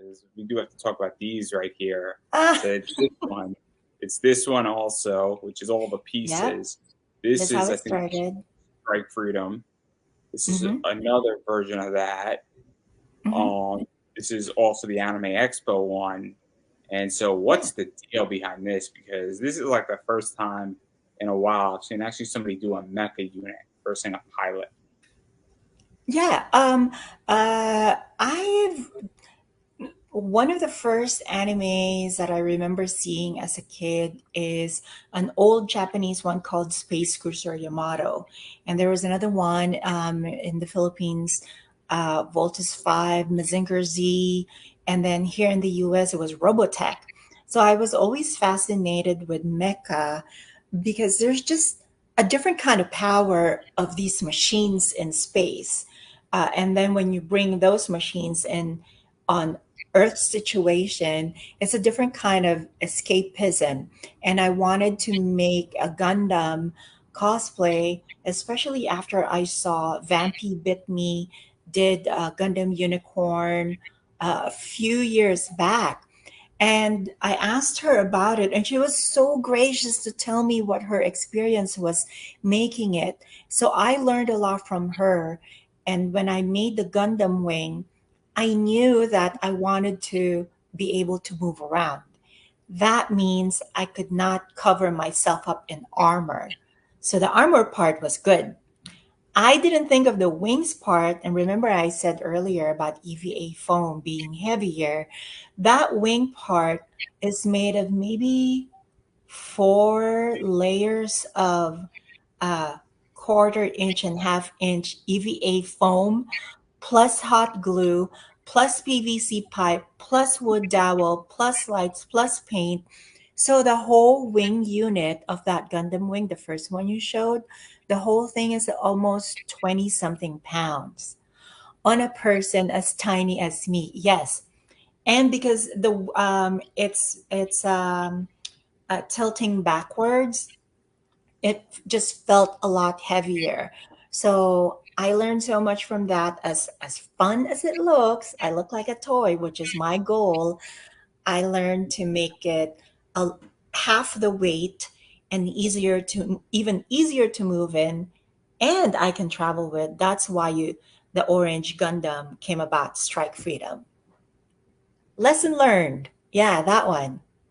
is we do have to talk about these right here. Ah, So it's this one. It's this one also, which is all the yep. pieces. This That's how is, I it think, started. Strike Freedom. This is Mm-hmm. another version of that. Mm-hmm. This is also the Anime Expo one. And so, Yeah. what's the deal behind this? Because this is like the first time in a while I've seen actually somebody do a mecha unit versus a pilot. Yeah. I've One of the first animes that I remember seeing as a kid is an old Japanese one called Space Cruiser Yamato. And there was another one in the Philippines, Voltus 5, Mazinger Z. And then here in the US, it was Robotech. So I was always fascinated with mecha because there's just a different kind of power of these machines in space. And then when you bring those machines in on Earth situation, it's a different kind of escapism. And I wanted to make a Gundam cosplay, especially after I saw Vampy Bit Me did Gundam Unicorn a few years back. And I asked her about it, and she was so gracious to tell me what her experience was making it. So I learned a lot from her. And when I made the Gundam wing, I knew that I wanted to be able to move around. That means I could not cover myself up in armor. So the armor part was good. I didn't think of the wings part. And remember, I said earlier about EVA foam being heavier. That wing part is made of maybe 4 layers of quarter-inch and half-inch EVA foam, plus hot glue, plus PVC pipe, plus wood dowel, plus lights, plus paint. So the whole wing unit of that Gundam wing, the first one you showed, the whole thing is almost 20 something pounds on a person as tiny as me. Yes. And because the it's tilting backwards, it just felt a lot heavier. So I learned so much from that. As fun as it looks, I look like a toy, which is my goal. I learned to make it a, half the weight and even easier to move in, and I can travel with. That's why the orange Gundam came about, Strike Freedom. Lesson learned. Yeah, that one.